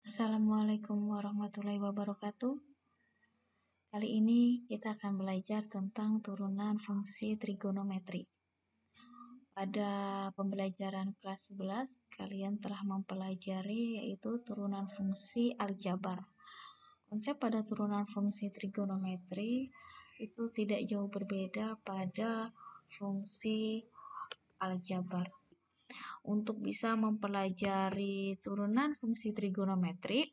Assalamualaikum warahmatullahi wabarakatuh. Kali ini kita akan belajar tentang turunan fungsi trigonometri. Pada pembelajaran kelas 11, kalian telah mempelajari yaitu turunan fungsi aljabar. Konsep pada turunan fungsi trigonometri itu tidak jauh berbeda pada fungsi aljabar. Untuk bisa mempelajari turunan fungsi trigonometri,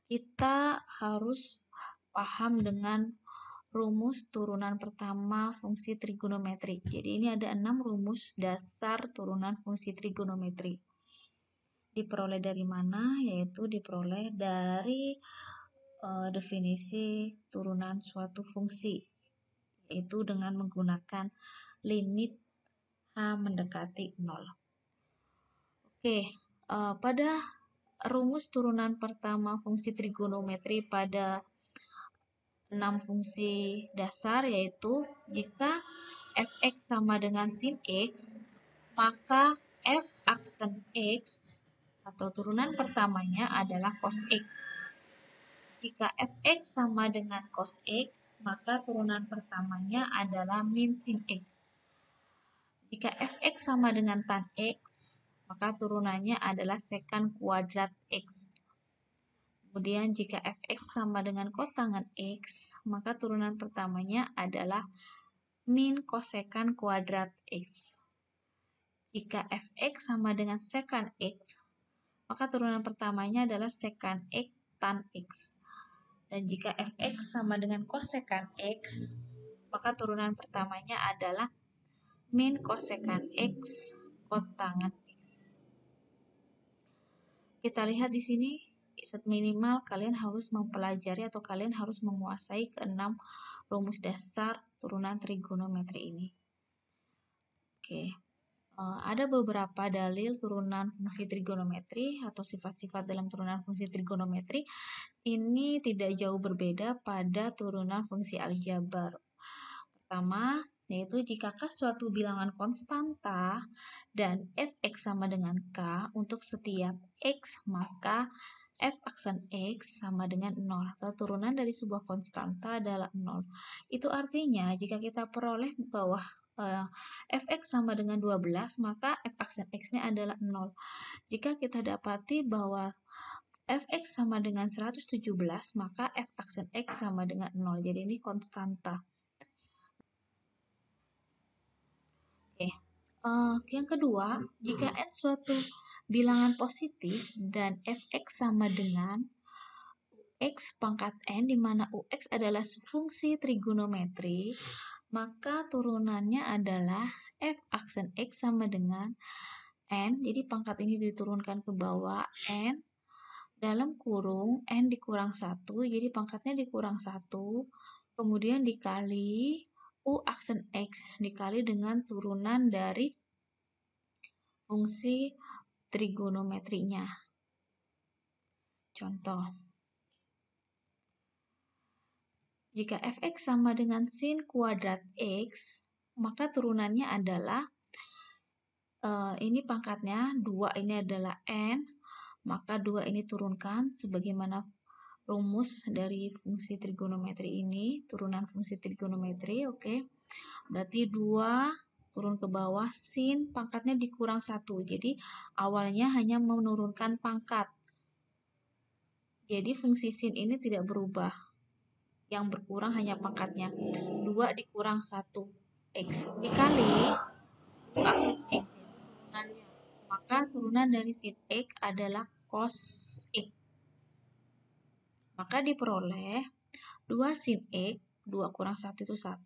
kita harus paham dengan rumus turunan pertama fungsi trigonometri. Jadi ini ada 6 rumus dasar turunan fungsi trigonometri. Diperoleh dari mana? Yaitu diperoleh dari definisi turunan suatu fungsi, yaitu dengan menggunakan limit H mendekati 0. Oke, pada rumus turunan pertama fungsi trigonometri pada 6 fungsi dasar, yaitu jika fx sama dengan sin x, maka f aksen x atau turunan pertamanya adalah cos x. Jika fx sama dengan cos x, maka turunan pertamanya adalah min sin x. Jika fx sama dengan tan x, maka turunannya adalah sekant kuadrat x. Kemudian jika fx sama dengan kotangan x, maka turunan pertamanya adalah min kosekant kuadrat x. Jika fx sama dengan sekant x, maka turunan pertamanya adalah sekant x tan x. Dan jika fx sama dengan kosekant x, maka turunan pertamanya adalah min kosekant x kotangan x. Kita lihat di sini, minimal kalian harus mempelajari atau kalian harus menguasai ke-6 rumus dasar turunan trigonometri ini. Oke, ada beberapa dalil turunan fungsi trigonometri atau sifat-sifat dalam turunan fungsi trigonometri. Ini tidak jauh berbeda pada turunan fungsi aljabar. Pertama, yaitu jikakah suatu bilangan konstanta dan fx sama dengan k untuk setiap x, maka f aksen x sama dengan 0 atau turunan dari sebuah konstanta adalah 0. Itu artinya jika kita peroleh bahwa fx sama dengan 12, maka f aksen x-nya adalah 0. Jika kita dapati bahwa fx sama dengan 117, maka f aksen x sama dengan 0. Jadi ini konstanta. Yang kedua, jika n suatu bilangan positif dan fx sama dengan x pangkat n, di mana ux adalah fungsi trigonometri, maka turunannya adalah f aksen x sama dengan n. Jadi pangkat ini diturunkan ke bawah, n dalam kurung n dikurang 1, jadi pangkatnya dikurang 1, kemudian dikali u aksen x dikali dengan turunan dari fungsi trigonometrinya. Contoh, jika fx sama dengan sin kuadrat x, maka turunannya adalah ini pangkatnya 2, ini adalah n, maka 2 ini turunkan sebagaimana rumus dari fungsi trigonometri ini, turunan fungsi trigonometri. Oke. Berarti 2 turun ke bawah, sin pangkatnya dikurang 1. Jadi awalnya hanya menurunkan pangkat. Jadi fungsi sin ini tidak berubah. Yang berkurang hanya pangkatnya. 2 dikurang 1 x dikali aksen x turunannya. Maka turunan dari sin x adalah cos x. Maka diperoleh 2 sin x, 2 kurang 1 itu 1.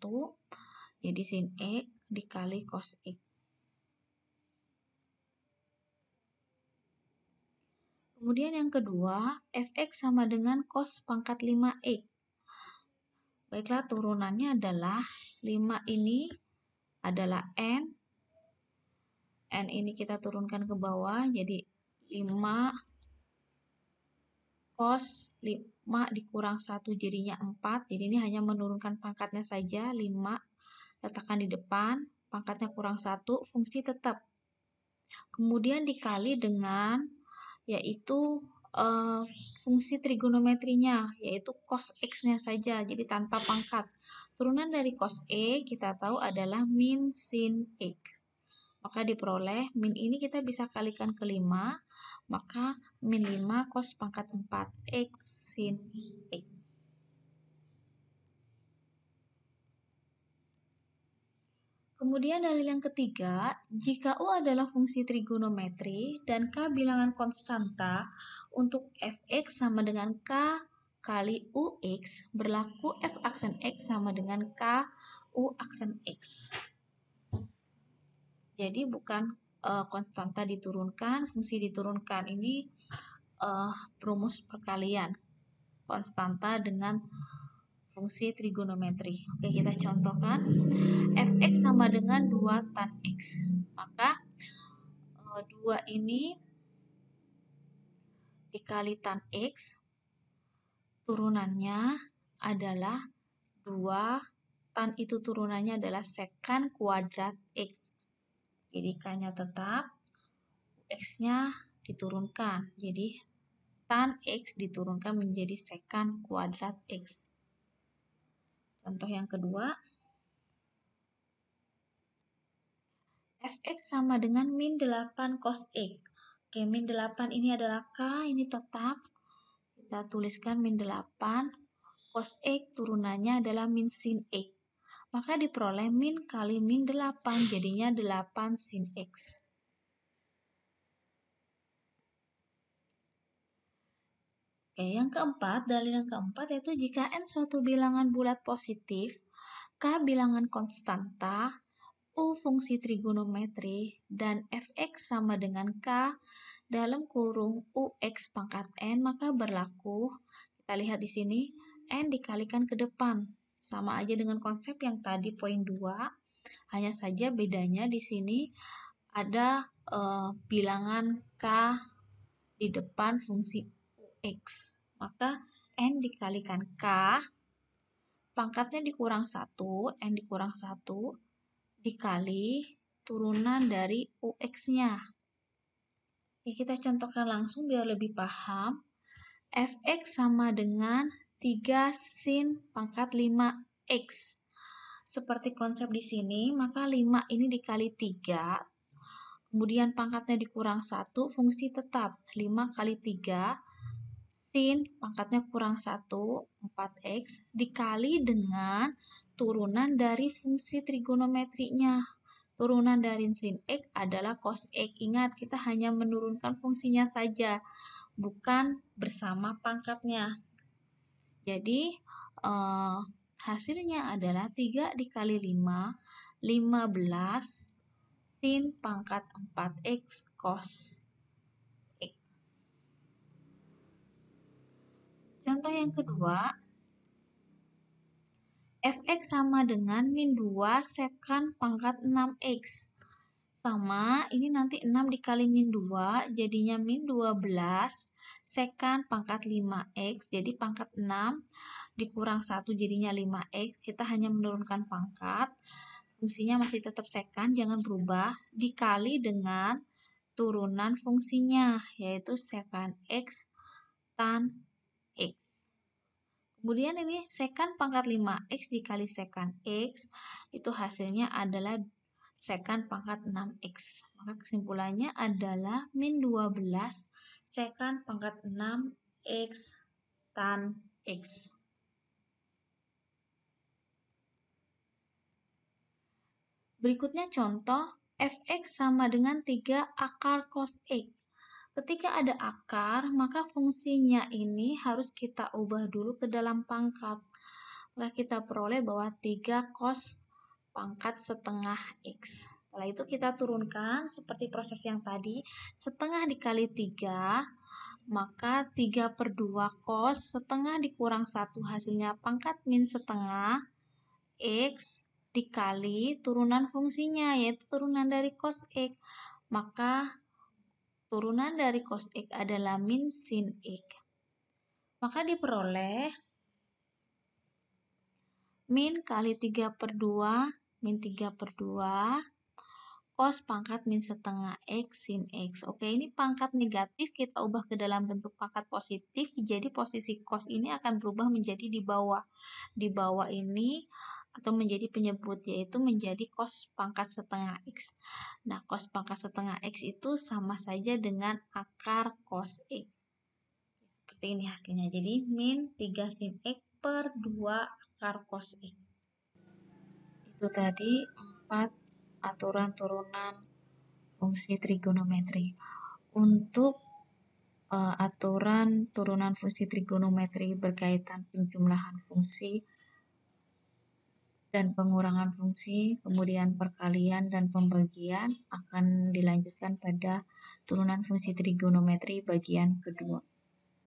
Jadi sin x dikali cos x. Kemudian yang kedua, fx sama dengan cos pangkat 5x. Baiklah, turunannya adalah 5 ini adalah n. N ini kita turunkan ke bawah, jadi 5 cos 5 dikurang 1 jadinya 4. Jadi ini hanya menurunkan pangkatnya saja, 5. Letakkan di depan, pangkatnya kurang 1, fungsi tetap. Kemudian dikali dengan, yaitu fungsi trigonometrinya, yaitu cos X-nya saja, jadi tanpa pangkat. Turunan dari cos E kita tahu adalah min sin X. Maka diperoleh min ini kita bisa kalikan ke 5, maka min 5 cos pangkat 4 X sin X. Kemudian dalil yang ketiga, jika U adalah fungsi trigonometri dan K bilangan konstanta, untuk Fx sama dengan K kali Ux, berlaku F aksen X sama dengan K U aksen X. Jadi bukan konstanta diturunkan, fungsi diturunkan. Ini rumus perkalian konstanta dengan fungsi trigonometri. Oke, kita contohkan. Fx sama dengan 2 tan X. Maka 2 ini dikali tan X, turunannya adalah 2, tan itu turunannya adalah sekan kuadrat X. Jadi K-nya tetap, X-nya diturunkan. Jadi tan X diturunkan menjadi sekan kuadrat X. Contoh yang kedua, Fx sama dengan min 8 cos X. Oke, min 8 ini adalah K, ini tetap. Kita tuliskan min 8, cos X turunannya adalah min sin X. Maka diperoleh min kali min 8, jadinya 8 sin X. Oke, yang keempat, dalil yang keempat yaitu jika N suatu bilangan bulat positif, K bilangan konstanta, U fungsi trigonometri, dan Fx sama dengan K dalam kurung Ux pangkat N, maka berlaku, kita lihat di sini, N dikalikan ke depan. Sama aja dengan konsep yang tadi poin 2, hanya saja bedanya di sini ada bilangan K di depan fungsi X. Maka N dikalikan K, pangkatnya dikurang 1, N dikurang 1, dikali turunan dari Ux-nya. Oke, kita contohkan langsung biar lebih paham. Fx sama dengan 3 sin pangkat 5x. Seperti konsep di sini, maka 5 ini dikali 3, kemudian pangkatnya dikurang 1, fungsi tetap. 5 kali 3, sin pangkatnya kurang 1, 4x, dikali dengan turunan dari fungsi trigonometrinya. Turunan dari sin X adalah cos X. Ingat, kita hanya menurunkan fungsinya saja, bukan bersama pangkatnya. Jadi, hasilnya adalah 3 dikali 5, 15 sin pangkat 4x cos X. Contoh yang kedua, Fx sama dengan min 2 sekan pangkat 6x. Sama, ini nanti 6 dikali min 2, jadinya min 12 sekan pangkat 5x. Jadi pangkat 6 dikurang 1 jadinya 5x. Kita hanya menurunkan pangkat. Fungsinya masih tetap sekan, jangan berubah. Dikali dengan turunan fungsinya, yaitu sekan x tan X. Kemudian ini sekan pangkat 5x dikali sekan X, itu hasilnya adalah sekan pangkat 6x. Maka kesimpulannya adalah min 12 sekan pangkat 6x tan X. Berikutnya contoh, Fx sama dengan 3 akar cos X. Ketika ada akar, maka fungsinya ini harus kita ubah dulu ke dalam pangkat. Maka kita peroleh bahwa 3 cos pangkat setengah X. Setelah itu kita turunkan seperti proses yang tadi. Setengah dikali 3, maka 3 per 2 cos, setengah dikurang 1 hasilnya pangkat min setengah X dikali turunan fungsinya, yaitu turunan dari cos X. Maka turunan dari cos X adalah min sin X. Maka diperoleh min kali 3 per 2, min 3 per 2, cos pangkat min setengah X sin X. Oke, ini pangkat negatif kita ubah ke dalam bentuk pangkat positif, jadi posisi cos ini akan berubah menjadi di bawah. Di bawah ini atau menjadi penyebut, yaitu menjadi cos pangkat setengah X. Nah, cos pangkat setengah X itu sama saja dengan akar cos X. Seperti ini hasilnya. Jadi, min 3 sin X per 2 akar cos X. Itu tadi 4 aturan turunan fungsi trigonometri. Untuk aturan turunan fungsi trigonometri berkaitan penjumlahan fungsi dan pengurangan fungsi, kemudian perkalian dan pembagian akan dilanjutkan pada turunan fungsi trigonometri bagian kedua.